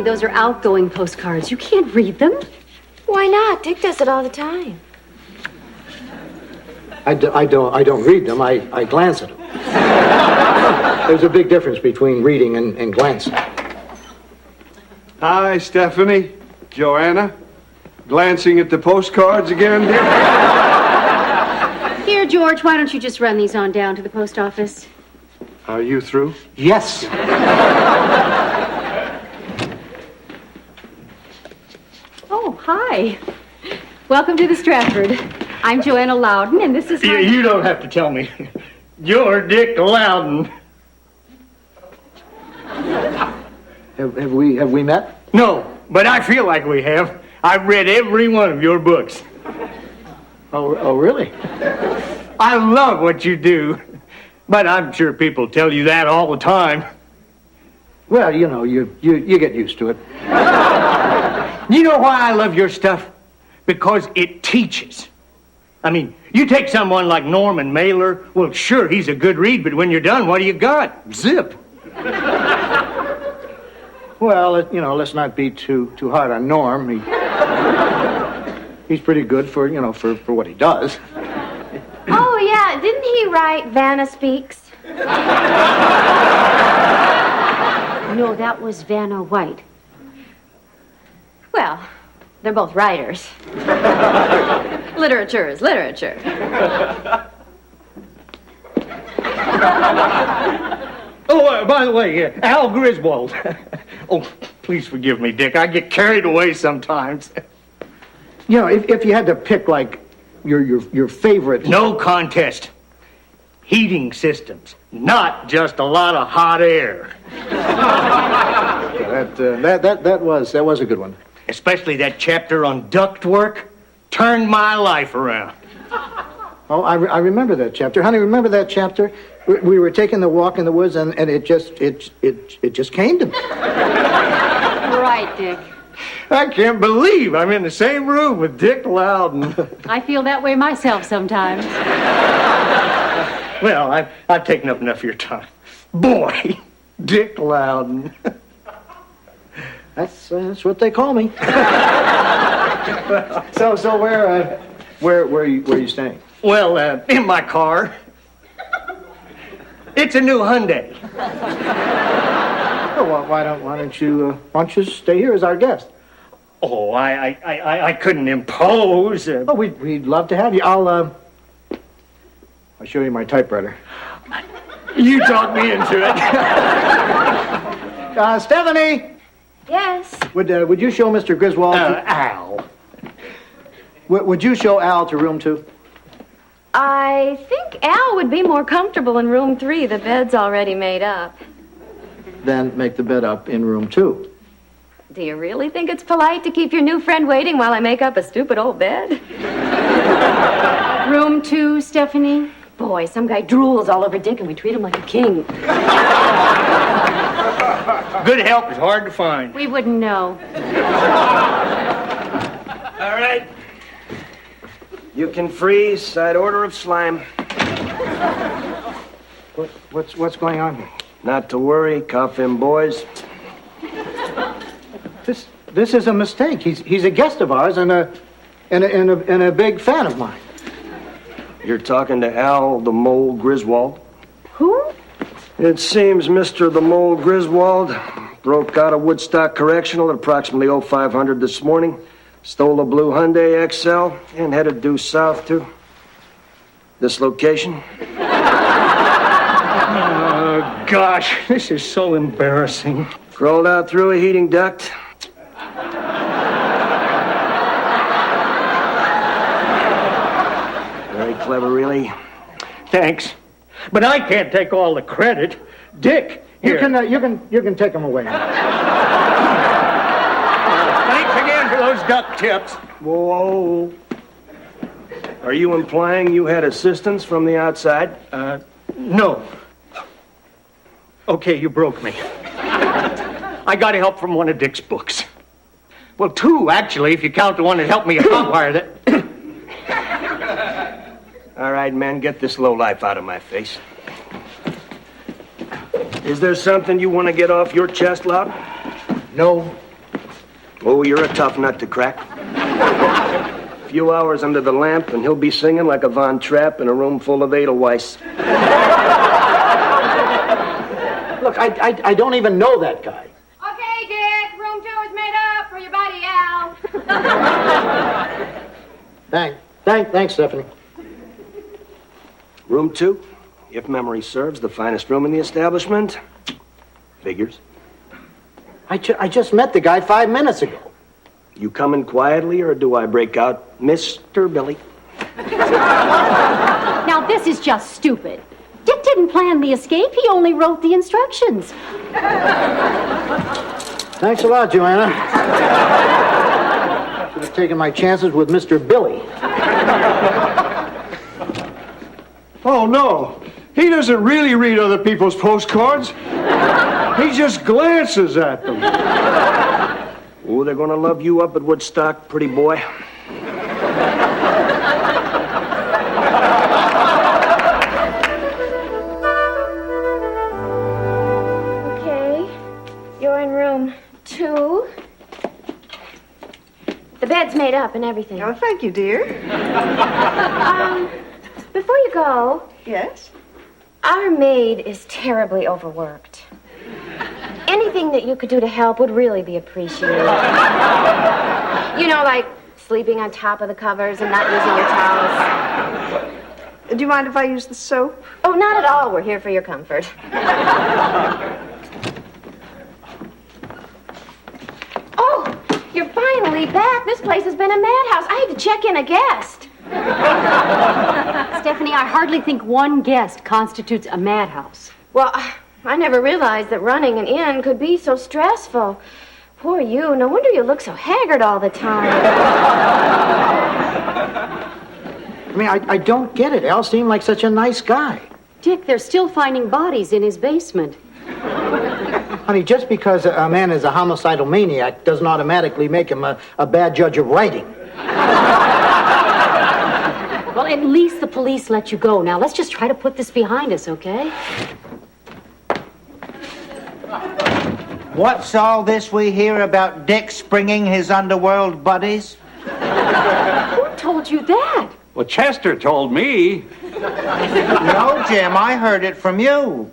those are outgoing postcards. You can't read them. Why not? Dick does it all the time. I don't read them. I glance at them. There's a big difference between reading and glancing. Hi, Stephanie. Joanna. Glancing at the postcards again, Dick? Here, George, why don't you just run these on down to the post office? Are you through? Yes. Oh, hi. Welcome to the Stratford. I'm Joanna Loudon, and this is my... You don't have to tell me. You're Dick Loudon. Have we met? No, but I feel like we have. I've read every one of your books. Oh, really? I love what you do, but I'm sure people tell you that all the time. Well, you know, you get used to it. You know why I love your stuff? Because it teaches. I mean, you take someone like Norman Mailer, well, sure, he's a good read, but when you're done, what do you got? Zip. Well, you know, let's not be too hard on Norm. He's pretty good for what he does. Oh, yeah. Didn't he write Vanna Speaks? No, that was Vanna White. Well, they're both writers. Literature is literature. Oh, by the way, Al Griswold. Oh, please forgive me, Dick. I get carried away sometimes. You know, if you had to pick, like, your favorite... No contest. Heating systems, not just a lot of hot air. That was a good one. Especially that chapter on ductwork turned my life around. Oh, I remember that chapter. Honey, remember that chapter? We were taking the walk in the woods, and it just came to me. Right, Dick. I can't believe I'm in the same room with Dick Loudon. I feel that way myself sometimes. Well, I've taken up enough of your time. Boy, Dick Loudon. That's what they call me. So where are you staying? Well, in my car. It's a new Hyundai. Oh, well, why don't you stay here as our guest? Oh, I couldn't impose. Oh, we'd love to have you. I'll show you my typewriter. You talked me into it. Stephanie. Yes. Would you show Mr. Griswold? Al. Would you show Al to room 2? I think Al would be more comfortable in room 3. The bed's already made up. Then make the bed up in room 2. Do you really think it's polite to keep your new friend waiting while I make up a stupid old bed? Room 2, Stephanie? Boy, some guy drools all over Dick and we treat him like a king. Good help is hard to find. We wouldn't know. All right. You can freeze. Side order of slime. What's going on here? Not to worry. Cough in, boys. This is a mistake. He's a guest of ours and a big fan of mine. You're talking to Al the Mole Griswold? Who? It seems Mr. the Mole Griswold broke out of Woodstock Correctional at approximately 0500 this morning, stole a blue Hyundai XL, and headed due south to this location. Oh, gosh, this is so embarrassing. Crawled out through a heating duct. Very clever, really. Thanks. But I can't take all the credit. Dick, here. You can take him away. Thanks again for those duck tips. Whoa. Are you implying you had assistance from the outside? No. Okay, you broke me. I got help from one of Dick's books. Well, 2, actually, if you count the one that helped me hotwire that. All right, men, get this lowlife out of my face. Is there something you want to get off your chest, Loud? No, Oh, you're a tough nut to crack. A few hours under the lamp, and he'll be singing like a Von Trapp in a room full of Edelweiss. Look, I don't even know that guy. Okay, Dick. Room 2 is made up for your buddy, Al. Thanks, Stephanie. Room 2, if memory serves, the finest room in the establishment. Figures. I just met the guy 5 minutes ago. You coming quietly, or do I break out, Mr. Billy? Now, this is just stupid. Dick didn't plan the escape. He only wrote the instructions. Thanks a lot, Joanna. Should have taken my chances with Mr. Billy. Oh, no. He doesn't really read other people's postcards. He just glances at them. Oh, they're gonna love you up at Woodstock, pretty boy. Okay, you're in room 2. The bed's made up and everything. Oh, thank you, dear. Before you go, Yes? our maid is terribly overworked. Anything that you could do to help would really be appreciated. You know, like sleeping on top of the covers and not using your towels. Do you mind if I use the soap? Oh, not at all. We're here for your comfort. Oh, you're finally back. This place has been a madhouse. I had to check in a guest. Stephanie, I hardly think one guest constitutes a madhouse. Well, I never realized that running an inn could be so stressful. Poor you. No wonder you look so haggard all the time. I mean, I don't get it. Al seemed like such a nice guy. Dick, they're still finding bodies in his basement. Honey, just because a man is a homicidal maniac doesn't automatically make him a bad judge of writing. Well, at least the police let you go. Now, let's just try to put this behind us, okay? What's all this we hear about Dick springing his underworld buddies? Who told you that? Well, Chester told me. No, Jim, I heard it from you.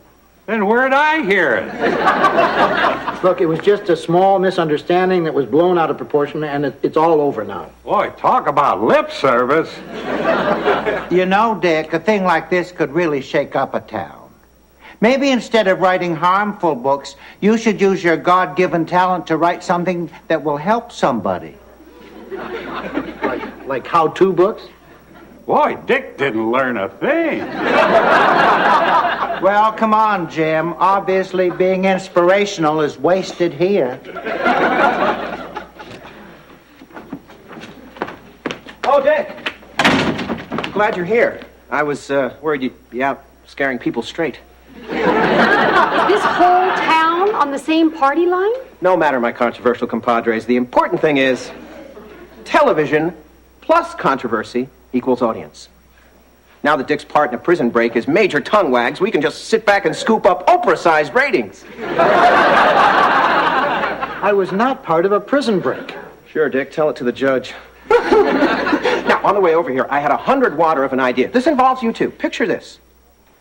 Then where'd I hear it? Look, it was just a small misunderstanding that was blown out of proportion, and it's all over now. Boy, talk about lip service. You know, Dick, a thing like this could really shake up a town. Maybe instead of writing harmful books, you should use your God-given talent to write something that will help somebody. Like how-to books? Boy, Dick didn't learn a thing. Well, come on, Jim. Obviously, being inspirational is wasted here. Oh, Dick. Glad you're here. I was worried you'd be out scaring people straight. Is this whole town on the same party line? No matter, my controversial compadres. The important thing is television plus controversy equals audience. Now that Dick's part in a prison break is major tongue wags, we can just sit back and scoop up Oprah-sized ratings. I was not part of a prison break. Sure, Dick. Tell it to the judge. Now, on the way over here, I had 100 water of an idea. This involves you two. Picture this.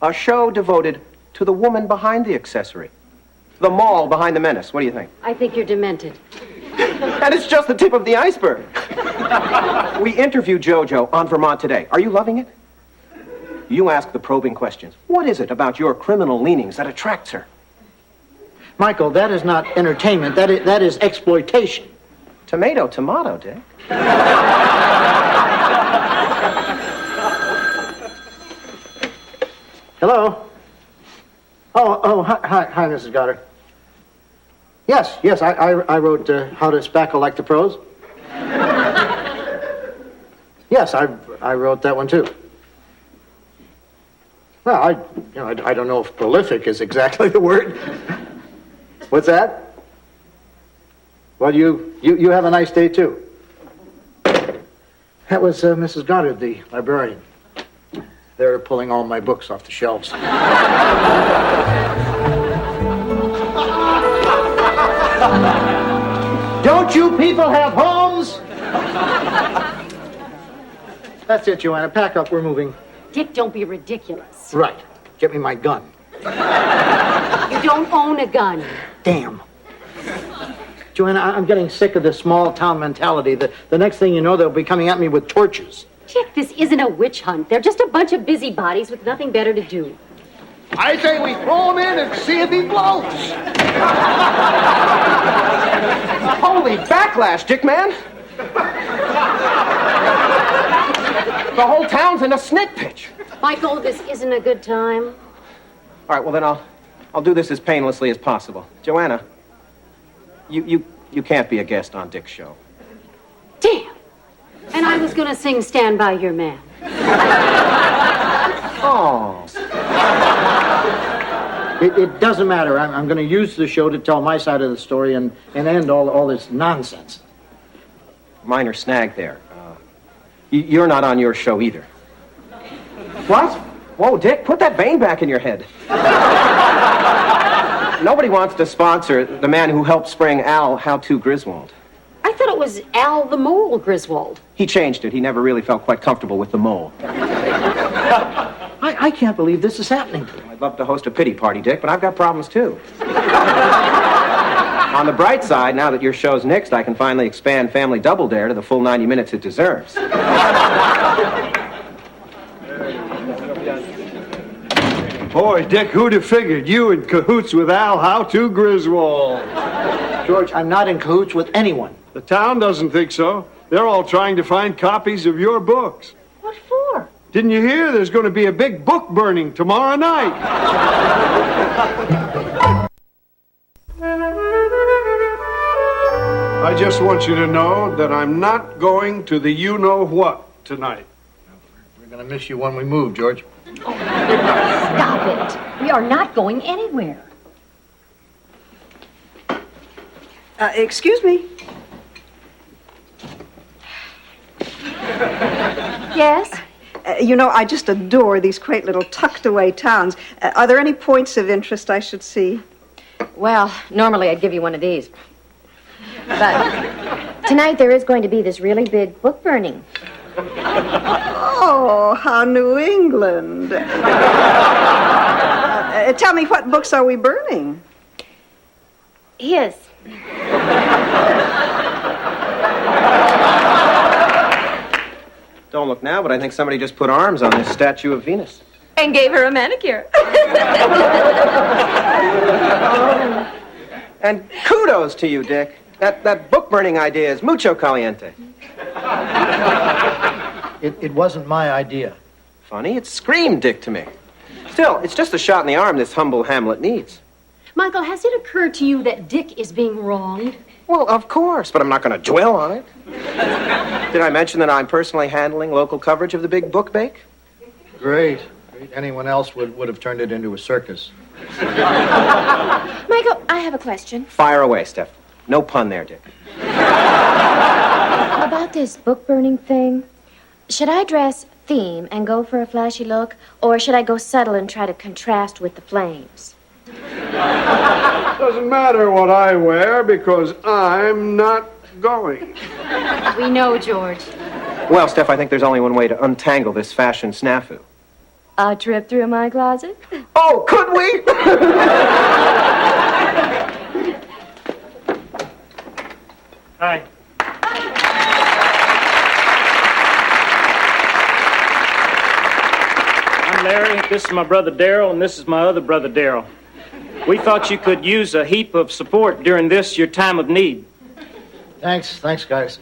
A show devoted to the woman behind the accessory. The mall behind the menace. What do you think? I think you're demented. And it's just the tip of the iceberg. We interviewed JoJo on Vermont Today. Are you loving it? You ask the probing questions. What is it about your criminal leanings that attracts her? Michael, that is not entertainment. That is exploitation. Tomato, tomato, Dick. Hello? Oh, hi, Mrs. Goddard. Yes, I wrote How to Spackle Like the Pros. Yes, I wrote that one too. Well, I don't know if prolific is exactly the word. What's that? Well, you have a nice day too. That was Mrs. Goddard, the librarian. They're pulling all my books off the shelves. Don't you people have homes? That's it, Joanna. Pack up. We're moving. Dick, don't be ridiculous. Right. Get me my gun. You don't own a gun. Damn. Joanna, I'm getting sick of this small town mentality. The next thing you know, they'll be coming at me with torches. Dick, this isn't a witch hunt. They're just a bunch of busybodies with nothing better to do. I say we throw him in and see if he blows. Holy backlash, Dick, man. The whole town's in a snit pitch. Michael, this isn't a good time. All right, well, then I'll do this as painlessly as possible. Joanna, you can't be a guest on Dick's show. Damn. And I was going to sing Stand By Your Man. Oh. It doesn't matter. I'm going to use the show to tell my side of the story and end all this nonsense. Minor snag there. You're not on your show either. What? Whoa, Dick, put that vein back in your head. Nobody wants to sponsor the man who helped spring Al How-To Griswold. I thought it was Al the Mole Griswold. He changed it. He never really felt quite comfortable with the mole. I can't believe this is happening. I'd love to host a pity party, Dick, but I've got problems too. On the bright side, now that your show's nixed, I can finally expand Family Double Dare to the full 90 minutes it deserves. Boy, Dick, who'd have figured you in cahoots with Al How-To Griswold? George, I'm not in cahoots with anyone. The town doesn't think so. They're all trying to find copies of your books. What for? Didn't you hear there's going to be a big book burning tomorrow night? I just want you to know that I'm not going to the you-know-what tonight. We're going to miss you when we move, George. Stop it. We are not going anywhere. Excuse me. Yes? You know, I just adore these quaint little tucked-away towns. Are there any points of interest I should see? Well, normally I'd give you one of these. But tonight there is going to be this really big book burning. Oh, how New England. Tell me, what books are we burning? His. Don't look now, but I think somebody just put arms on this statue of Venus. And gave her a manicure. And kudos to you, Dick. That book burning idea is mucho caliente. It wasn't my idea. Funny, it screamed Dick to me. Still, it's just a shot in the arm this humble Hamlet needs. Michael, has it occurred to you that Dick is being wronged? Well, of course, but I'm not going to dwell on it. Did I mention that I'm personally handling local coverage of the big book bake? Great. Anyone else would have turned it into a circus. Michael, I have a question. Fire away, Steph. No pun there, Dick. About this book burning thing, should I dress theme and go for a flashy look, or should I go subtle and try to contrast with the flames? Doesn't matter what I wear because I'm not going. We know, George. Well, Steph, I think there's only one way to untangle this fashion snafu. A trip through my closet? Oh, could we? Hi. I'm Larry. This is my brother Daryl, and this is my other brother Daryl. We thought you could use a heap of support during this, your time of need. Thanks, guys.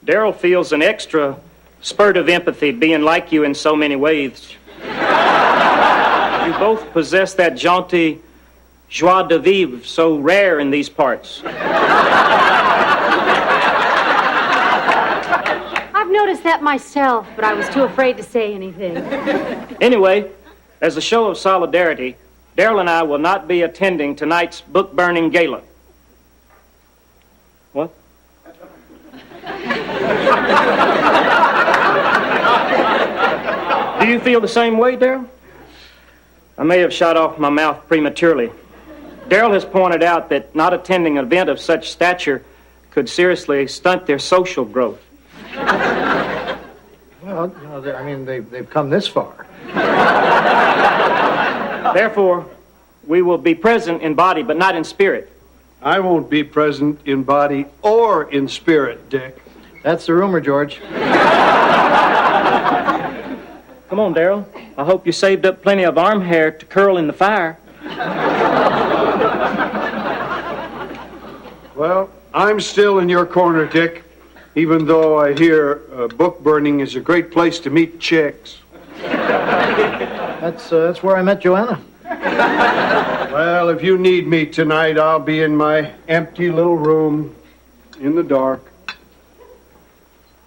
Daryl feels an extra spurt of empathy being like you in so many ways. You both possess that jaunty joie de vivre so rare in these parts. I've noticed that myself, but I was too afraid to say anything. Anyway, as a show of solidarity, Daryl and I will not be attending tonight's book-burning gala. What? Do you feel the same way, Daryl? I may have shot off my mouth prematurely. Daryl has pointed out that not attending an event of such stature could seriously stunt their social growth. Well, they've come this far. Therefore, we will be present in body, but not in spirit. I won't be present in body or in spirit, Dick. That's the rumor, George. Come on, Darrell. I hope you saved up plenty of arm hair to curl in the fire. Well, I'm still in your corner, Dick, even though I hear book burning is a great place to meet chicks. That's where I met Joanna. Well, if you need me tonight, I'll be in my empty little room in the dark,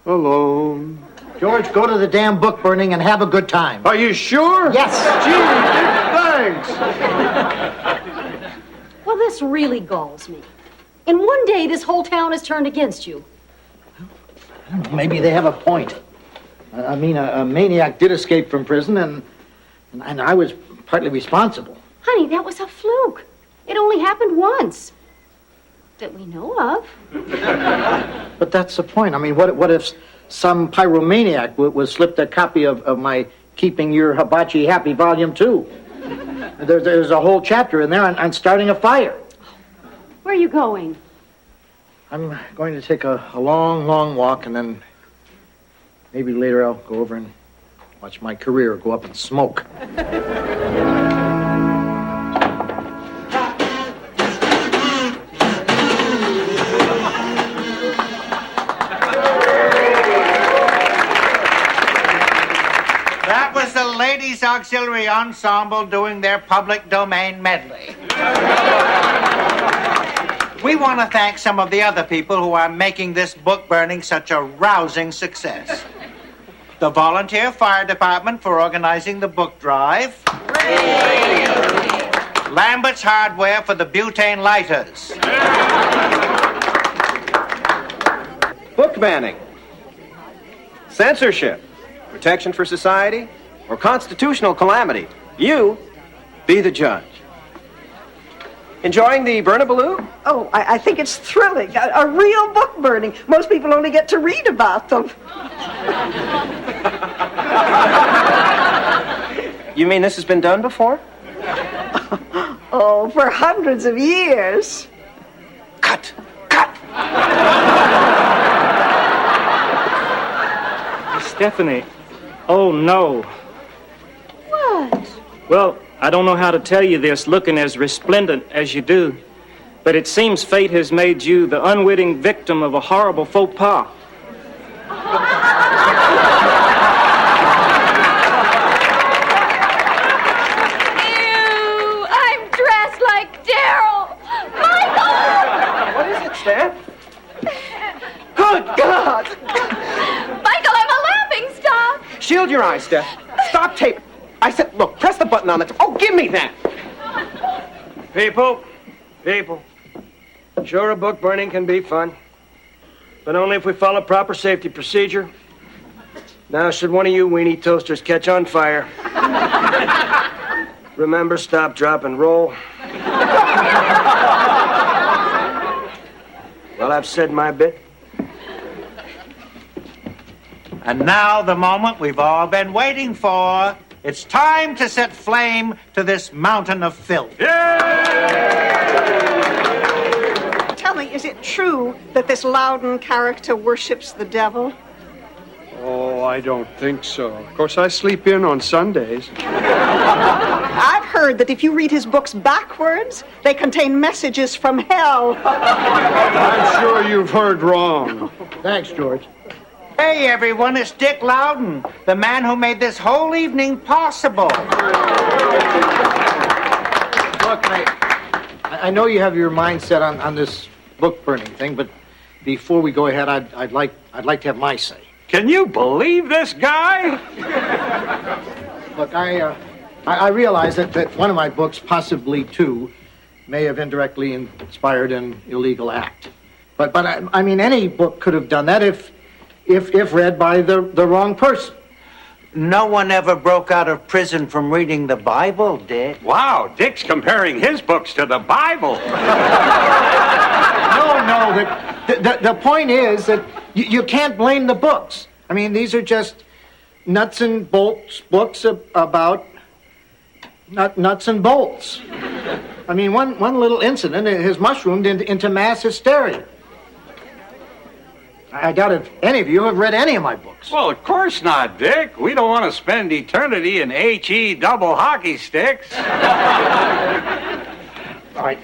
alone. George, go to the damn book burning and have a good time. Are you sure? Yes. Gee, Dick, thanks. Well, this really galls me. In one day, this whole town has turned against you. Maybe they have a point. A maniac did escape from prison, and I was partly responsible. Honey, that was a fluke. It only happened once. That we know of. But that's the point. I mean, what if some pyromaniac was slipped a copy of my Keeping Your Hibachi Happy Volume 2? There's a whole chapter in there on starting a fire. Where are you going? I'm going to take a long, long walk, and then maybe later I'll go over and watch my career go up in smoke. That was the Ladies Auxiliary Ensemble doing their public domain medley. We want to thank some of the other people who are making this book burning such a rousing success. The Volunteer Fire Department for organizing the book drive. Lambert's Hardware for the butane lighters. Book banning, censorship, protection for society, or constitutional calamity. You be the judge. Enjoying the Burnabaloo? Oh, I think it's thrilling. A real book burning. Most people only get to read about them. You mean this has been done before? Oh, for hundreds of years. Cut! Stephanie, oh no. What? Well, I don't know how to tell you this looking as resplendent as you do, but it seems fate has made you the unwitting victim of a horrible faux pas. Ew, I'm dressed like Daryl. Michael! What is it, Steph? Good God! Michael, I'm a laughing stock. Shield your eyes, Steph. Stop tape. I said, look, press the button on it. Oh, give me that. People. Sure, a book burning can be fun, but only if we follow proper safety procedure. Now, should one of you weenie toasters catch on fire, remember, stop, drop, and roll. Well, I've said my bit. And now the moment we've all been waiting for. It's time to set flame to this mountain of filth. Tell me, is it true that this Loudon character worships the devil? Oh, I don't think so. Of course, I sleep in on Sundays. I've heard that if you read his books backwards, they contain messages from hell. I'm sure you've heard wrong. Thanks, George. Hey, everyone, it's Dick Loudon, the man who made this whole evening possible. Look, I know you have your mind set on this book burning thing, but before we go ahead, I'd like to have my say. Can you believe this guy? Look, I realize that one of my books, possibly two, may have indirectly inspired an illegal act. But I mean, any book could have done that if read by the wrong person. No one ever broke out of prison from reading the Bible, Dick. Wow, Dick's comparing his books to the Bible. No, The point is that you can't blame the books. I mean, these are just nuts and bolts books about nuts and bolts. I mean, one little incident has mushroomed into mass hysteria. I doubt if any of you have read any of my books. Well, of course not, Dick. We don't want to spend eternity in HE double hockey sticks. All right.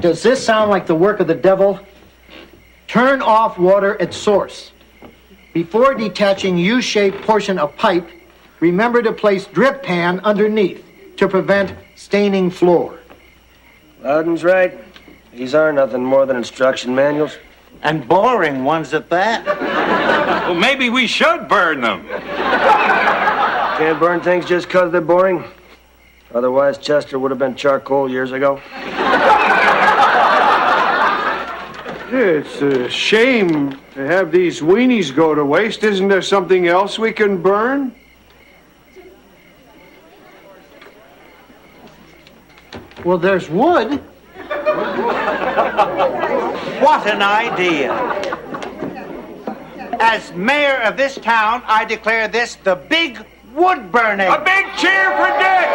Does this sound like the work of the devil? Turn off water at source. Before detaching U-shaped portion of pipe, remember to place drip pan underneath to prevent staining floor. Loudon's right. These are nothing more than instruction manuals. And boring ones at that. Well, maybe we should burn them. Can't burn things just 'cause they're boring. Otherwise, Chester would have been charcoal years ago. It's a shame to have these weenies go to waste. Isn't there something else we can burn? Well, there's wood. What an idea. As mayor of this town, I declare this the big wood burning. A big cheer for Dick!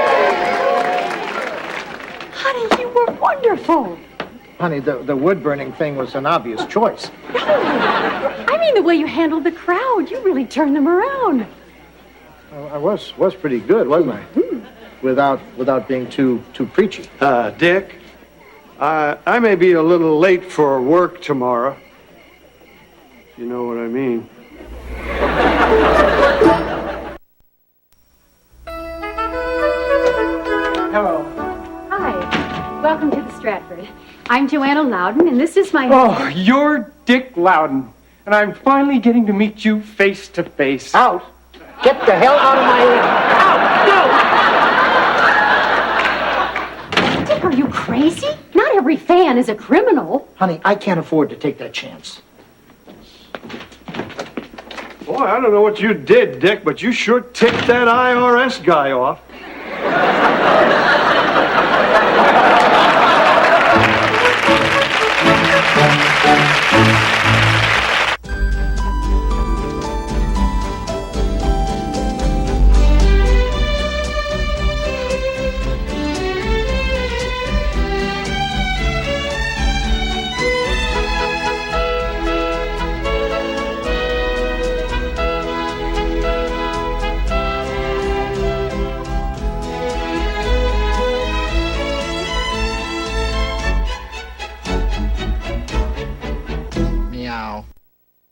Honey, you were wonderful. Honey, the wood burning thing was an obvious choice. No, I mean the way you handled the crowd. You really turned them around. I was pretty good, wasn't I? Without being too preachy. Dick, I may be a little late for work tomorrow. If you know what I mean. Hello. Hi. Welcome to the Stratford. I'm Joanna Loudon, and this is my... Oh, you're Dick Loudon, and I'm finally getting to meet you face to face. Out? Get the hell out of my ear. Out! Dick, are you crazy? Not every fan is a criminal. Honey, I can't afford to take that chance. Boy, I don't know what you did, Dick, but you sure ticked that IRS guy off.